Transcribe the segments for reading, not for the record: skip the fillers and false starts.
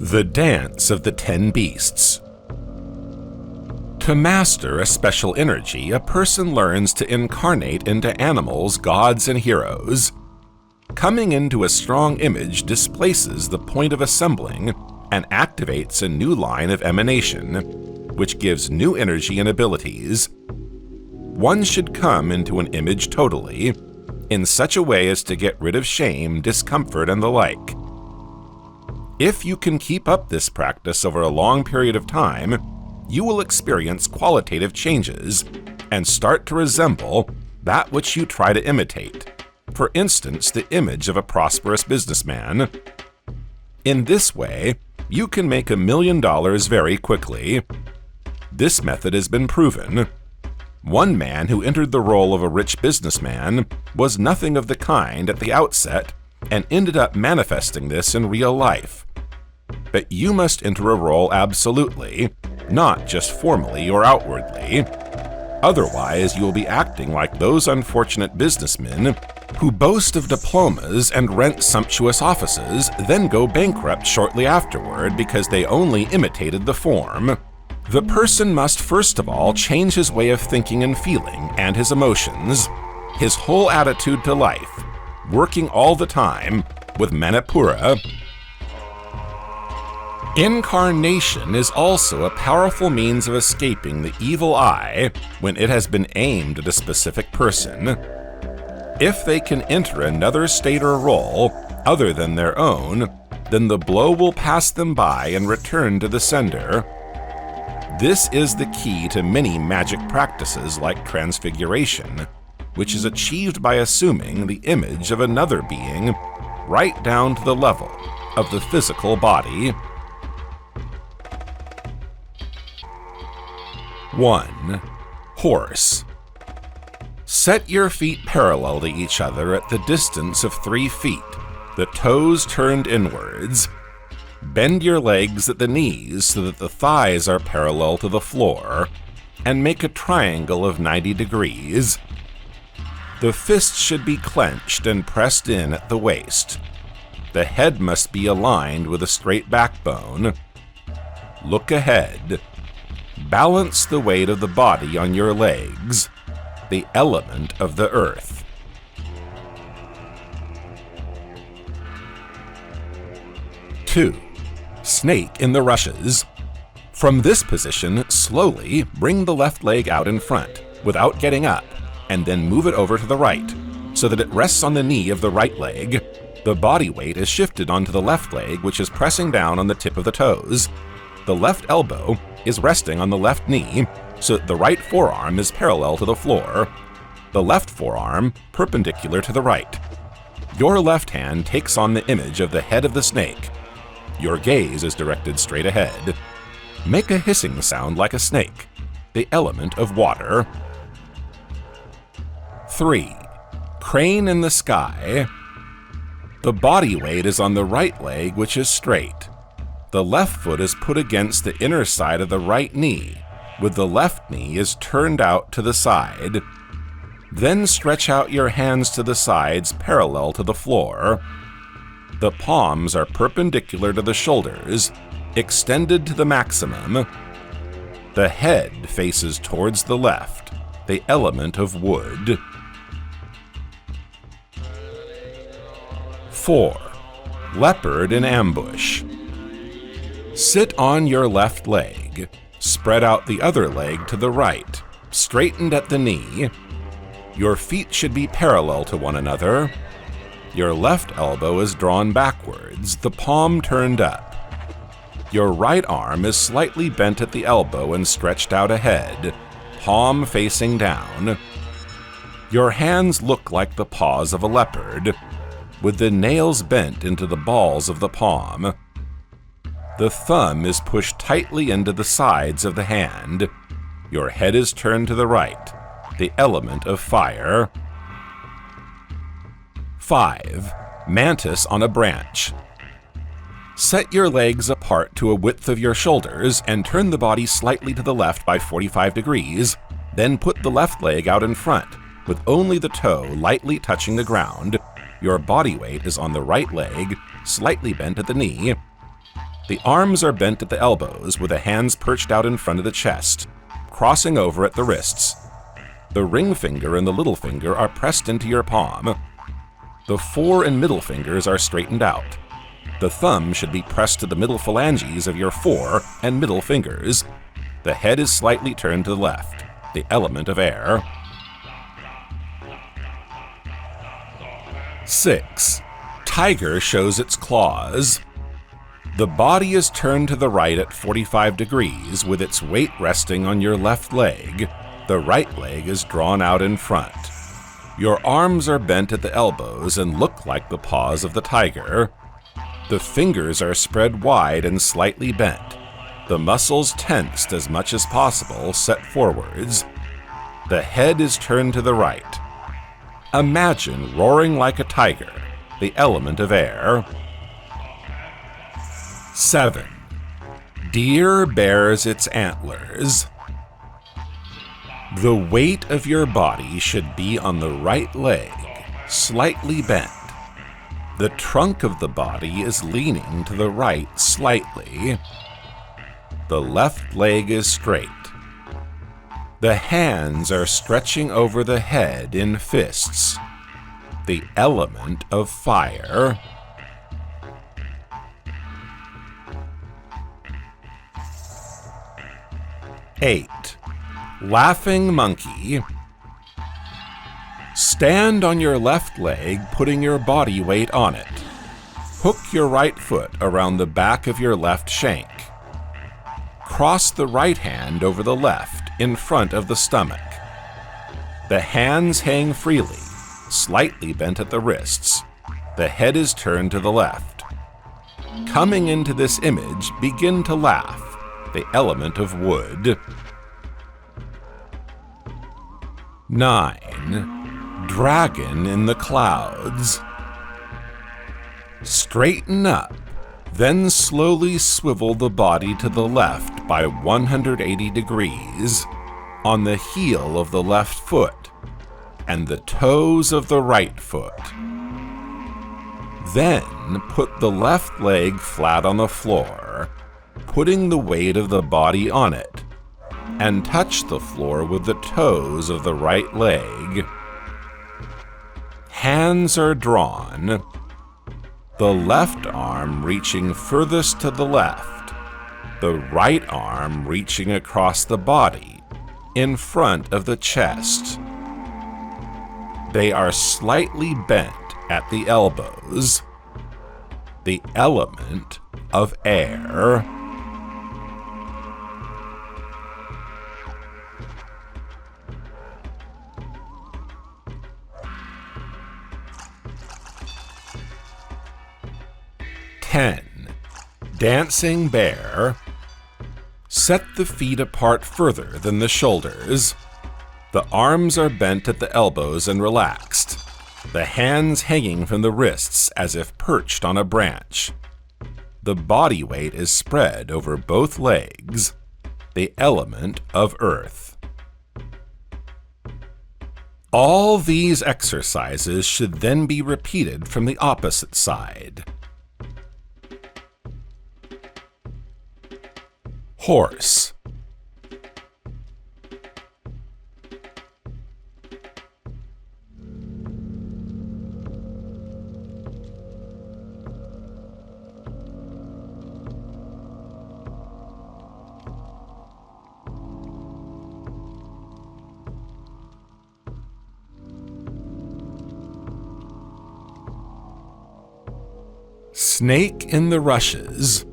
The Dance of the 10 Beasts. To master a special energy, a person learns to incarnate into animals, gods, and heroes. Coming into a strong image displaces the point of assembling and activates a new line of emanation, which gives new energy and abilities. One should come into an image totally, in such a way as to get rid of shame, discomfort, and the like. If you can keep up this practice over a long period of time, you will experience qualitative changes and start to resemble that which you try to imitate. For instance, the image of a prosperous businessman. In this way, you can make $1 million very quickly. This method has been proven. One man who entered the role of a rich businessman was nothing of the kind at the outset and ended up manifesting this in real life. But you must enter a role absolutely, not just formally or outwardly. Otherwise, you will be acting like those unfortunate businessmen who boast of diplomas and rent sumptuous offices, then go bankrupt shortly afterward because they only imitated the form. The person must first of all change his way of thinking and feeling and his emotions, his whole attitude to life, working all the time with Manipura. Incarnation is also a powerful means of escaping the evil eye when it has been aimed at a specific person. If they can enter another state or role other than their own, then the blow will pass them by and return to the sender. This is the key to many magic practices like transfiguration, which is achieved by assuming the image of another being right down to the level of the physical body. 1. Horse. Set your feet parallel to each other at the distance of 3 feet, the toes turned inwards. Bend your legs at the knees so that the thighs are parallel to the floor, and make a triangle of 90 degrees. The fists should be clenched and pressed in at the waist. The head must be aligned with a straight backbone. Look ahead. Balance the weight of the body on your legs, the element of the earth. 2. Snake in the rushes. From this position, slowly bring the left leg out in front without getting up, and then move it over to the right so that it rests on the knee of the right leg. The body weight is shifted onto the left leg, which is pressing down on the tip of the toes. The left elbow is resting on the left knee, so that the right forearm is parallel to the floor, the left forearm perpendicular to the right. Your left hand takes on the image of the head of the snake. Your gaze is directed straight ahead. Make a hissing sound like a snake, the element of water. 3. Crane in the sky. The body weight is on the right leg, which is straight. The left foot is put against the inner side of the right knee, with the left knee is turned out to the side. Then stretch out your hands to the sides parallel to the floor. The palms are perpendicular to the shoulders, extended to the maximum. The head faces towards the left, the element of wood. 4. Leopard in ambush. Sit on your left leg, spread out the other leg to the right, straightened at the knee. Your feet should be parallel to one another. Your left elbow is drawn backwards, the palm turned up. Your right arm is slightly bent at the elbow and stretched out ahead, palm facing down. Your hands look like the paws of a leopard, with the nails bent into the balls of the palm. The thumb is pushed tightly into the sides of the hand. Your head is turned to the right, the element of fire. 5. Mantis on a branch. Set your legs apart to a width of your shoulders and turn the body slightly to the left by 45 degrees, then put the left leg out in front, with only the toe lightly touching the ground. Your body weight is on the right leg, slightly bent at the knee. The arms are bent at the elbows with the hands perched out in front of the chest, crossing over at the wrists. The ring finger and the little finger are pressed into your palm. The fore and middle fingers are straightened out. The thumb should be pressed to the middle phalanges of your fore and middle fingers. The head is slightly turned to the left, the element of air. 6. Tiger shows its claws. The body is turned to the right at 45 degrees with its weight resting on your left leg. The right leg is drawn out in front. Your arms are bent at the elbows and look like the paws of the tiger. The fingers are spread wide and slightly bent. The muscles tensed as much as possible, set forwards. The head is turned to the right. Imagine roaring like a tiger, the element of air. 7. Deer bears its antlers. The weight of your body should be on the right leg, slightly bent. The trunk of the body is leaning to the right slightly. The left leg is straight. The hands are stretching over the head in fists. The element of fire. 8. Laughing monkey. Stand on your left leg, putting your body weight on it. Hook your right foot around the back of your left shank. Cross the right hand over the left in front of the stomach. The hands hang freely, slightly bent at the wrists. The head is turned to the left. Coming into this image, begin to laugh, the element of wood. 9. Dragon in the clouds. Straighten up, then slowly swivel the body to the left by 180 degrees on the heel of the left foot and the toes of the right foot. Then put the left leg flat on the floor, putting the weight of the body on it, and touch the floor with the toes of the right leg. Hands are drawn, the left arm reaching furthest to the left, the right arm reaching across the body, in front of the chest. They are slightly bent at the elbows. The element of air. 10. Dancing bear. Set the feet apart further than the shoulders. The arms are bent at the elbows and relaxed, the hands hanging from the wrists as if perched on a branch. The body weight is spread over both legs, the element of earth. All these exercises should then be repeated from the opposite side. Horse. Snake in the rushes.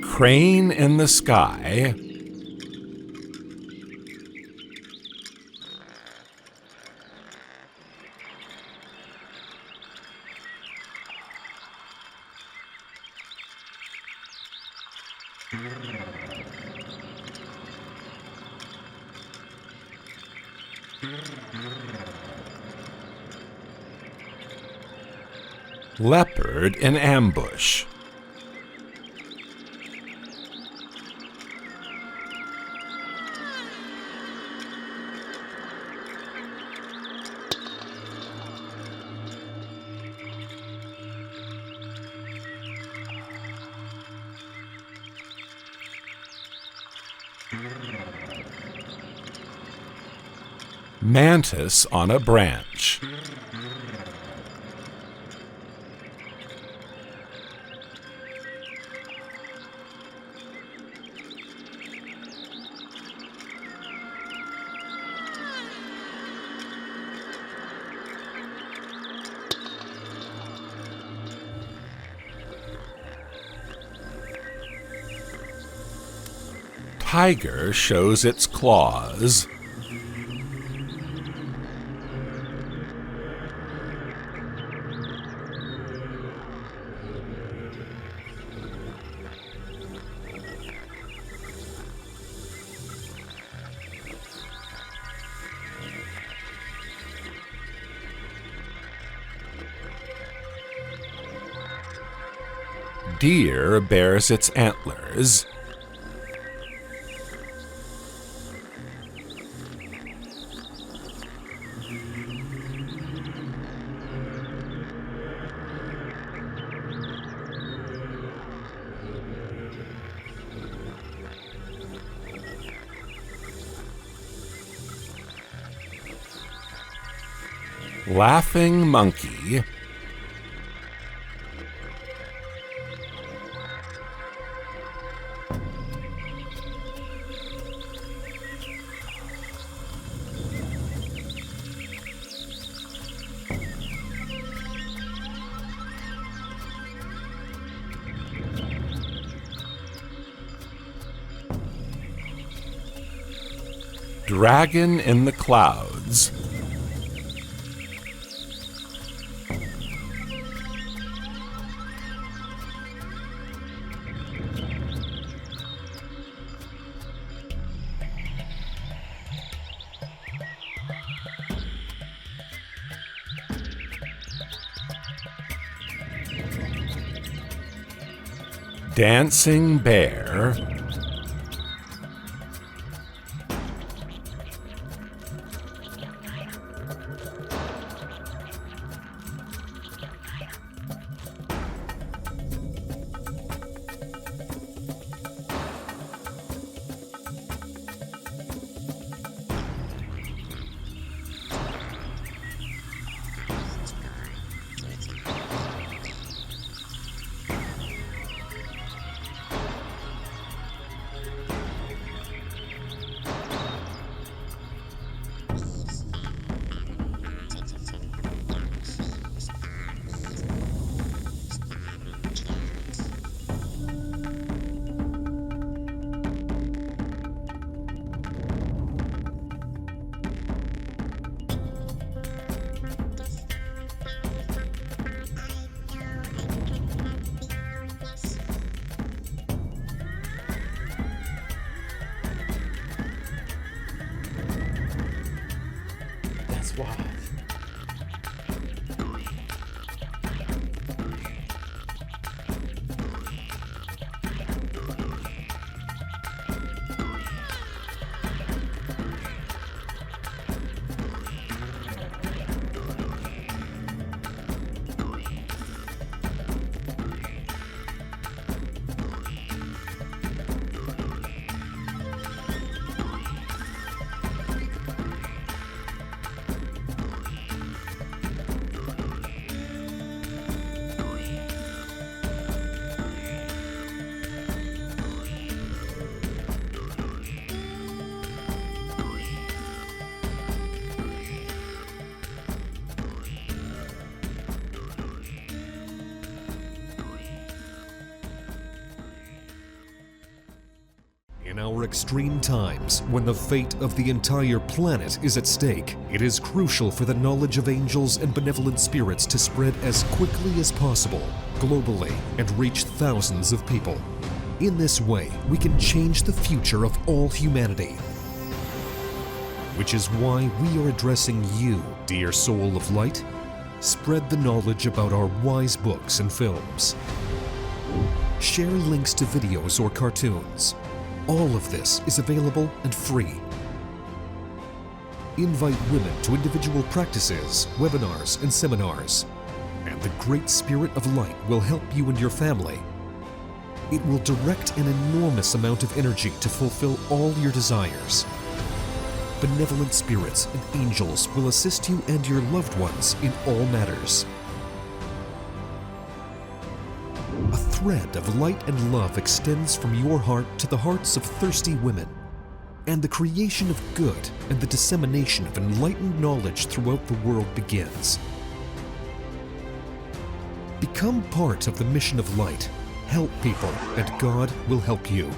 Crane in the sky. Leopard in ambush. Mantis on a branch. Tiger shows its claws. Deer bares its antlers. Laughing monkey. Dragon in the clouds. Dancing bear. That's wild. In our extreme times, when the fate of the entire planet is at stake, it is crucial for the knowledge of angels and benevolent spirits to spread as quickly as possible, globally, and reach thousands of people. In this way, we can change the future of all humanity. which is why we are addressing you, dear soul of light. Spread the knowledge about our wise books and films. Share links to videos or cartoons. All of this is available and free. Invite women to individual practices, webinars, and seminars. And the Great Spirit of Light will help you and your family. It will direct an enormous amount of energy to fulfill all your desires. Benevolent spirits and angels will assist you and your loved ones in all matters. A thread of light and love extends from your heart to the hearts of thirsty women, and the creation of good and the dissemination of enlightened knowledge throughout the world begins. Become part of the mission of light. Help people, and God will help you.